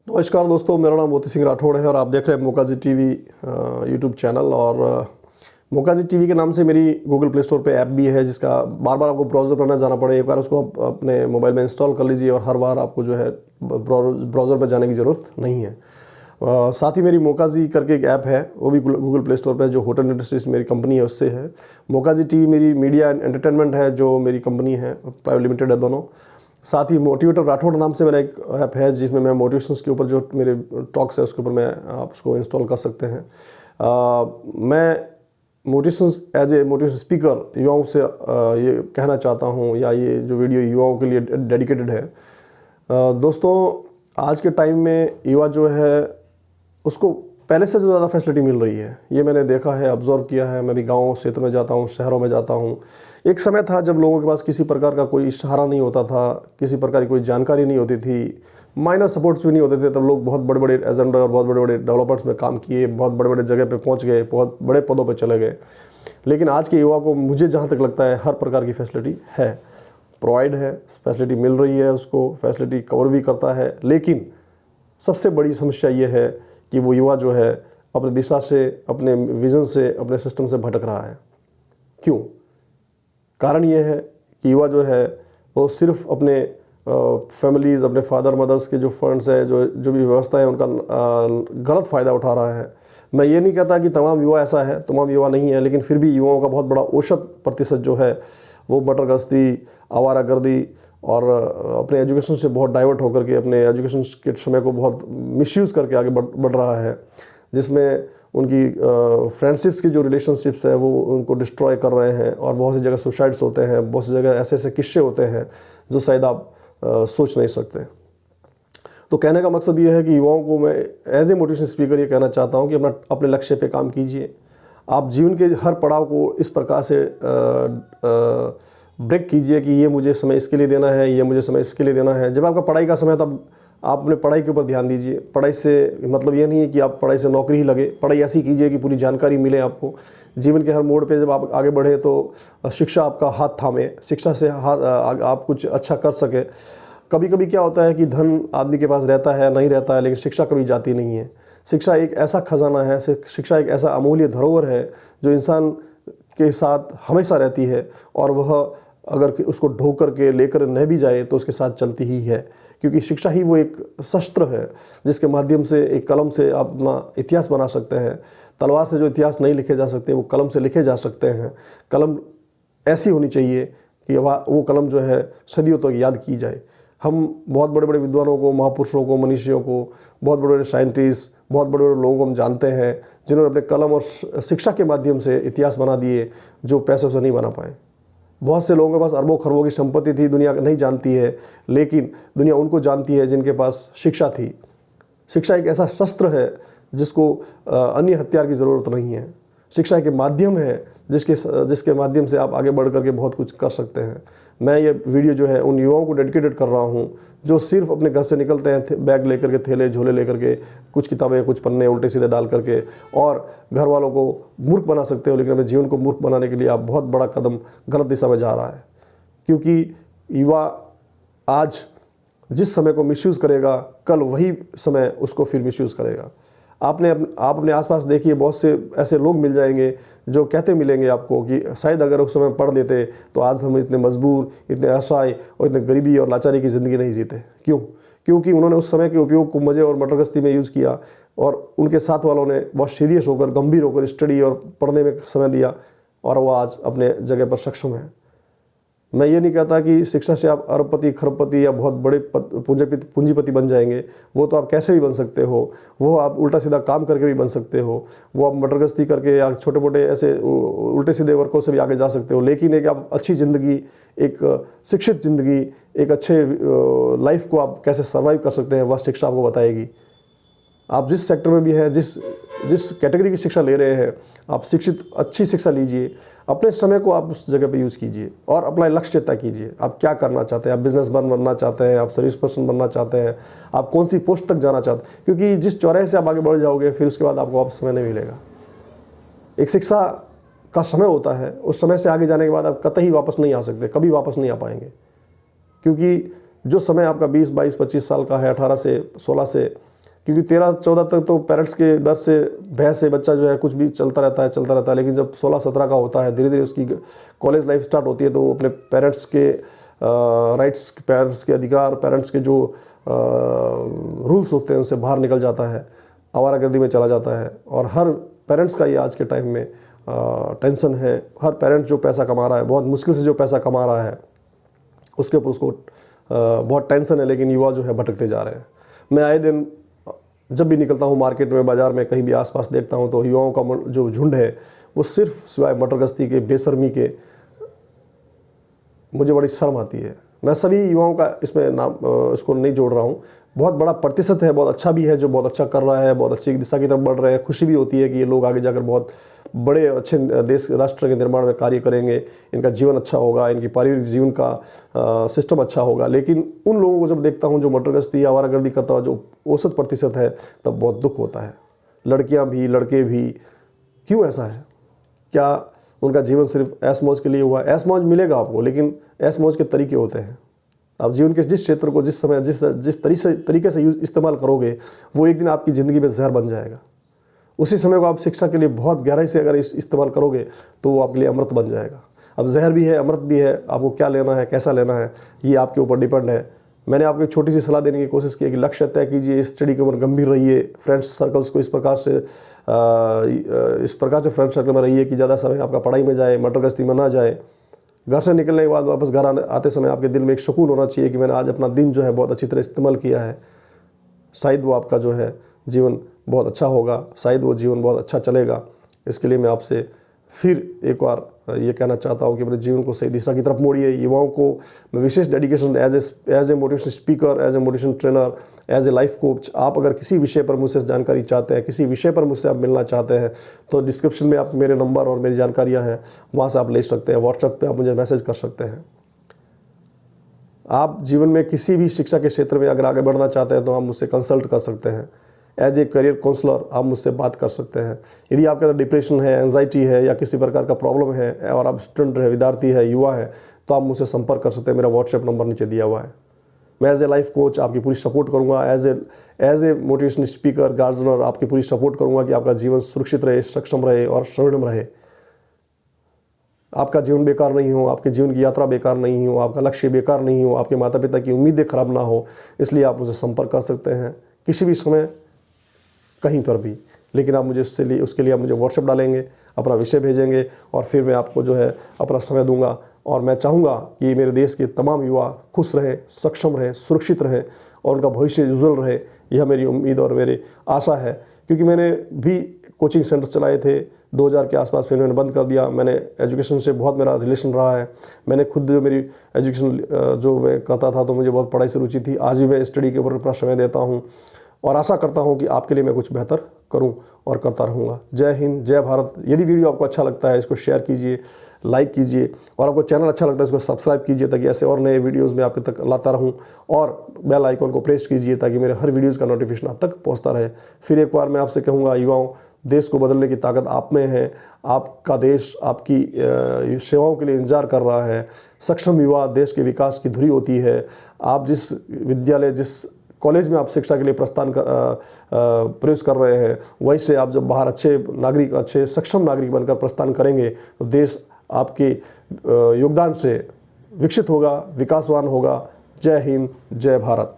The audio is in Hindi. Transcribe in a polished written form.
नमस्कार दोस्तों, मेरा नाम मोती सिंह राठौड़ है और आप देख रहे हैं मोकाजी टीवी यूट्यूब चैनल। और मोकाजी टीवी के नाम से मेरी गूगल प्ले स्टोर पे ऐप भी है, जिसका बार बार आपको ब्राउज़र पर ना जाना पड़े। एक बार उसको आप अपने मोबाइल में इंस्टॉल कर लीजिए और हर बार आपको जो है ब्राउज़र पर जाने की ज़रूरत नहीं है। साथ ही मेरी मोकाजी करके एक ऐप है, वो भी गूगल प्ले स्टोर पर, जो होटल इंडस्ट्रीज मेरी कंपनी है उससे है। मोकाजी टीवी मेरी मीडिया एंड एंटरटेनमेंट है, जो मेरी कंपनी है, प्राइवेट लिमिटेड है दोनों। साथ ही मोटिवेटर राठौड़ नाम से मेरा एक ऐप है, जिसमें मैं मोटिवेशंस के ऊपर जो मेरे टॉक्स है उसके ऊपर मैं आप उसको इंस्टॉल कर सकते हैं। मैं motivations as a motivation speaker युवाओं से ये कहना चाहता हूँ, या ये जो वीडियो युवाओं के लिए डेडिकेटेड है। दोस्तों, आज के टाइम में युवा जो है उसको पहले से जो ज़्यादा फैसिलिटी मिल रही है, ये मैंने देखा है, ऑब्जर्व किया है। मैं भी गाँव क्षेत्र में जाता हूँ, शहरों में जाता हूँ। एक समय था जब लोगों के पास किसी प्रकार का कोई सहारा नहीं होता था, किसी प्रकार की कोई जानकारी नहीं होती थी, माइनर सपोर्ट्स भी नहीं होते थे। तब लोग बहुत बड़े बड़े एजेंडा और बहुत बड़े बड़े डेवलपर्स में काम किए, बहुत बड़े बड़े जगह पे पहुंच गए, बहुत बड़े पदों पे चले गए। लेकिन आज के युवा को, मुझे जहां तक लगता है, हर प्रकार की फैसिलिटी है, प्रोवाइड है, फैसिलिटी मिल रही है, उसको फैसिलिटी कवर भी करता है। लेकिन सबसे बड़ी समस्या ये है कि वो युवा जो है अपनी दिशा से, अपने विज़न से, अपने सिस्टम से भटक रहा है। क्यों? कारण ये है कि युवा जो है वो सिर्फ अपने फैमिलीज़, अपने फादर मदर्स के जो फंड्स है, जो भी व्यवस्था है, उनका गलत फ़ायदा उठा रहा है। मैं ये नहीं कहता कि तमाम युवा ऐसा है, तमाम युवा नहीं है, लेकिन फिर भी युवाओं का बहुत बड़ा औसत प्रतिशत जो है वो मटरगश्ती, आवारागर्दी और अपने एजुकेशन से बहुत डाइवर्ट होकर के, अपने एजुकेशन के समय को बहुत मिसयूज़ करके आगे बढ़ रहा है, जिसमें उनकी फ्रेंडशिप्स की जो रिलेशनशिप्स है वो उनको डिस्ट्रॉय कर रहे हैं। और बहुत सी जगह सुसाइड्स होते हैं, बहुत सी जगह ऐसे ऐसे किस्से होते हैं जो शायद आप सोच नहीं सकते। तो कहने का मकसद ये है कि युवाओं को मैं एज ए मोटिवेशन स्पीकर ये कहना चाहता हूँ कि अपने लक्ष्य पे काम कीजिए। आप जीवन के हर पड़ाव को इस प्रकार से ब्रेक कीजिए कि ये मुझे समय इसके लिए देना है, ये मुझे समय इसके लिए देना है। जब आपका पढ़ाई का समय, तब आप अपने पढ़ाई के ऊपर ध्यान दीजिए। पढ़ाई से मतलब ये नहीं है कि आप पढ़ाई से नौकरी ही लगे। पढ़ाई ऐसी कीजिए कि पूरी जानकारी मिले आपको। जीवन के हर मोड़ पे जब आप आगे बढ़े तो शिक्षा आपका हाथ थामे, शिक्षा से आप कुछ अच्छा कर सके। कभी कभी क्या होता है कि धन आदमी के पास रहता है, नहीं रहता है, लेकिन शिक्षा कभी जाती नहीं है। शिक्षा एक ऐसा खजाना है, शिक्षा एक ऐसा अमूल्य धरोहर है जो इंसान के साथ हमेशा रहती है, और वह अगर उसको ढो करके लेकर न भी जाए तो उसके साथ चलती ही है। क्योंकि शिक्षा ही वो एक शस्त्र है जिसके माध्यम से, एक कलम से आप अपना इतिहास बना सकते हैं। तलवार से जो इतिहास नहीं लिखे जा सकते, वो कलम से लिखे जा सकते हैं। कलम ऐसी होनी चाहिए कि वो कलम जो है सदियों तक याद की जाए। हम बहुत बड़े बड़े विद्वानों को, महापुरुषों को, मनीषियों को, बहुत बड़े बड़े साइंटिस्ट, बहुत बड़े बड़े लोगों को हम जानते हैं जिन्होंने अपने कलम और शिक्षा के माध्यम से इतिहास बना दिए, जो पैसों से नहीं बना पाए। बहुत से लोगों के पास अरबों खरबों की संपत्ति थी, दुनिया नहीं जानती है, लेकिन दुनिया उनको जानती है जिनके पास शिक्षा थी। शिक्षा एक ऐसा शस्त्र है जिसको अन्य हथियार की ज़रूरत नहीं है। शिक्षा एक माध्यम है जिसके माध्यम से आप आगे बढ़ करके बहुत कुछ कर सकते हैं। मैं ये वीडियो जो है उन युवाओं को डेडिकेटेड कर रहा हूँ जो सिर्फ अपने घर से निकलते हैं बैग लेकर के, थैले झोले लेकर के, कुछ किताबें, कुछ पन्ने उल्टे सीधे डाल करके, और घर वालों को मूर्ख बना सकते हो, लेकिन अपने जीवन को मूर्ख बनाने के लिए आप बहुत बड़ा कदम गलत दिशा में जा रहा है। क्योंकि युवा आज जिस समय को मिसयूज़ करेगा, कल वही समय उसको फिर मिसयूज़ करेगा। आप अपने आसपास देखिए, बहुत से ऐसे लोग मिल जाएंगे जो कहते मिलेंगे आपको कि शायद अगर उस समय पढ़ लेते तो आज हम इतने मजबूर, इतने असहाय और इतने गरीबी और लाचारी की ज़िंदगी नहीं जीते। क्यों? क्योंकि उन्होंने उस समय के उपयोग को मज़े और मटरगश्ती में यूज़ किया, और उनके साथ वालों ने बहुत सीरियस होकर, गंभीर होकर स्टडी और पढ़ने में समय दिया, और वो आज अपने जगह पर सक्षम है। मैं ये नहीं कहता कि शिक्षा से आप अरबपति, खरबपति या बहुत बड़े पूंजीपति बन जाएंगे। वो तो आप कैसे भी बन सकते हो, वो आप उल्टा सीधा काम करके भी बन सकते हो, वो आप मटरगश्ती करके या छोटे मोटे ऐसे उल्टे सीधे वर्कों से भी आगे जा सकते हो। लेकिन एक आप अच्छी ज़िंदगी, एक शिक्षित ज़िंदगी, एक अच्छे लाइफ को आप कैसे सर्वाइव कर सकते हैं, वह शिक्षा आपको बताएगी। आप जिस सेक्टर में भी हैं, जिस कैटेगरी की शिक्षा ले रहे हैं, आप अच्छी शिक्षा लीजिए। अपने समय को आप उस जगह पे यूज़ कीजिए और अपना लक्ष्य तय कीजिए। आप क्या करना चाहते हैं? आप बिजनेसमैन बनना चाहते हैं, आप सर्विस पर्सन बनना चाहते हैं, आप कौन सी पोस्ट तक जाना चाहते हैं? क्योंकि जिस चौराहे से आप आगे बढ़ जाओगे, फिर उसके बाद आपको वापस समय नहीं मिलेगा। एक शिक्षा का समय होता है, उस समय से आगे जाने के बाद आप कतई वापस नहीं आ सकते, कभी वापस नहीं आ पाएंगे। क्योंकि जो समय आपका 20, 22, 25 साल का है, 18 से 16 से क्योंकि 13-14 तक तो पेरेंट्स के डर से, भय से बच्चा जो है कुछ भी चलता रहता है, लेकिन जब 16-17 का होता है, धीरे धीरे उसकी कॉलेज लाइफ स्टार्ट होती है, तो वो अपने पेरेंट्स के राइट्स, पेरेंट्स के अधिकार, पेरेंट्स के जो रूल्स होते हैं उनसे बाहर निकल जाता है, आवारागर्दी में चला जाता है। और हर पेरेंट्स का ये आज के टाइम में टेंशन है। हर पेरेंट्स जो पैसा कमा रहा है, बहुत मुश्किल से जो पैसा कमा रहा है, उसके ऊपर उसको बहुत टेंशन है, लेकिन युवा जो है भटकते जा रहे हैं। मैं आए दिन जब भी निकलता हूँ मार्केट में, बाज़ार में, कहीं भी आसपास देखता हूँ, तो युवाओं का जो झुंड है वो सिर्फ सिवाय मटर गश्ती के, बेशर्मी के, मुझे बड़ी शर्म आती है। मैं सभी युवाओं का इसमें नाम इसको नहीं जोड़ रहा हूँ, बहुत बड़ा प्रतिशत है, बहुत अच्छा भी है जो बहुत अच्छा कर रहा है, बहुत अच्छी दिशा की तरफ बढ़ रहे हैं। खुशी भी होती है कि ये लोग आगे जाकर बहुत बड़े और अच्छे देश, राष्ट्र के निर्माण में कार्य करेंगे, इनका जीवन अच्छा होगा, इनकी पारिवारिक जीवन का सिस्टम अच्छा होगा। लेकिन उन लोगों को जब देखता हूँ जो मटरगश्ती, आवारागर्दी करता हुआ जो औसत प्रतिशत है, तब बहुत दुख होता है। लड़कियाँ भी, लड़के भी, क्यों ऐसा है? क्या उनका जीवन सिर्फ ऐश मौज के लिए हुआ? ऐश मौज मिलेगा आपको, लेकिन ऐश मौज के तरीके होते हैं। आप जीवन के जिस क्षेत्र को, जिस समय, जिस तरीके से इस्तेमाल करोगे, वो एक दिन आपकी ज़िंदगी में जहर बन जाएगा। उसी समय को आप शिक्षा के लिए बहुत गहराई से अगर इस्तेमाल करोगे, तो वो आपके लिए अमृत बन जाएगा। अब जहर भी है, अमृत भी है, आपको क्या लेना है, कैसा लेना है, ये आपके ऊपर डिपेंड है। मैंने आपको एक छोटी सी सलाह देने की कोशिश की कि लक्ष्य तय कीजिए, इस स्टडी के ऊपर गंभीर रहिए, फ्रेंड्स सर्कल्स को इस प्रकार से फ्रेंड सर्कल में रहिए कि ज़्यादा समय आपका पढ़ाई में जाए, मटरगश्ती में ना जाए। घर से निकलने के बाद वापस घर आते समय आपके दिल में एक सुकून होना चाहिए कि मैंने आज अपना दिन जो है बहुत अच्छी तरह इस्तेमाल किया है। शायद वो आपका जो है जीवन बहुत अच्छा होगा, शायद वो जीवन बहुत अच्छा चलेगा। इसके लिए मैं आपसे फिर एक बार ये कहना चाहता हूँ कि अपने जीवन को सही दिशा की तरफ मोड़िए। युवाओं को मैं विशेष dedication as a motivation speaker, as a motivation trainer, as a life coach, आप अगर किसी विषय पर मुझसे जानकारी चाहते हैं, किसी विषय पर मुझसे आप मिलना चाहते हैं, तो डिस्क्रिप्शन में आप मेरे नंबर और मेरी जानकारियाँ हैं, वहाँ से आप ले सकते हैं। व्हाट्सएप पर आप मुझे मैसेज कर सकते हैं। आप जीवन में किसी भी शिक्षा के क्षेत्र में अगर आगे बढ़ना चाहते हैं, तो आप मुझसे कंसल्ट कर सकते हैं। एज ए करियर काउंसलर आप मुझसे बात कर सकते हैं। यदि आपके अंदर डिप्रेशन है, एंजाइटी है, या किसी प्रकार का प्रॉब्लम है, और आप स्टूडेंट है, विद्यार्थी है, युवा है, तो आप मुझसे संपर्क कर सकते हैं। मेरा व्हाट्सएप नंबर नीचे दिया हुआ है। मैं एज ए लाइफ कोच आपकी पूरी सपोर्ट करूंगा, एज ए मोटिवेशन स्पीकर, गार्जियनर आपकी पूरी सपोर्ट करूंगा कि आपका जीवन सुरक्षित रहे, सक्षम रहे और स्वर्णिम रहे। आपका जीवन बेकार नहीं हो, आपके जीवन की यात्रा बेकार नहीं हो, आपका लक्ष्य बेकार नहीं हो, आपके माता पिता की उम्मीदें खराब ना हो। इसलिए आप मुझे संपर्क कर सकते हैं किसी भी समय, कहीं पर भी। लेकिन आप मुझे उसके लिए आप मुझे व्हाट्सएप डालेंगे, अपना विषय भेजेंगे, और फिर मैं आपको जो है अपना समय दूंगा। और मैं चाहूँगा कि मेरे देश के तमाम युवा खुश रहें, सक्षम रहें, सुरक्षित रहें, और उनका भविष्य उज्जवल रहे। यह मेरी उम्मीद और मेरी आशा है। क्योंकि मैंने भी कोचिंग सेंटर चलाए थे 2000 के आसपास, फिर मैंने बंद कर दिया। मैंने एजुकेशन से बहुत मेरा रिलेशन रहा है। मैंने खुद जो मेरी एजुकेशन जो मैं करता था, तो मुझे बहुत पढ़ाई से रुचि थी। आज भी मैं स्टडी के ऊपर अपना समय देता हूँ, और आशा करता हूं कि आपके लिए मैं कुछ बेहतर करूं और करता रहूंगा। जय हिंद, जय भारत। यदि वीडियो आपको अच्छा लगता है, इसको शेयर कीजिए, लाइक कीजिए, और आपको चैनल अच्छा लगता है इसको सब्सक्राइब कीजिए, ताकि ऐसे और नए वीडियोस में आपके तक लाता रहूं। और बेल आइकन को प्रेस कीजिए ताकि मेरे हर वीडियोज़ का नोटिफिकेशन आप तक पहुँचता रहे। फिर एक बार मैं आपसे कहूँगा, युवाओं, देश को बदलने की ताकत आप में है। आपका देश आपकी सेवाओं के लिए इंतजार कर रहा है। सक्षम युवा देश के विकास की धुरी होती है। आप जिस विद्यालय, जिस कॉलेज में आप शिक्षा के लिए प्रवेश कर रहे हैं, वहीं से आप जब बाहर अच्छे नागरिक, अच्छे सक्षम नागरिक बनकर प्रस्थान करेंगे, तो देश आपके योगदान से विकसित होगा, विकासवान होगा। जय हिंद, जय भारत।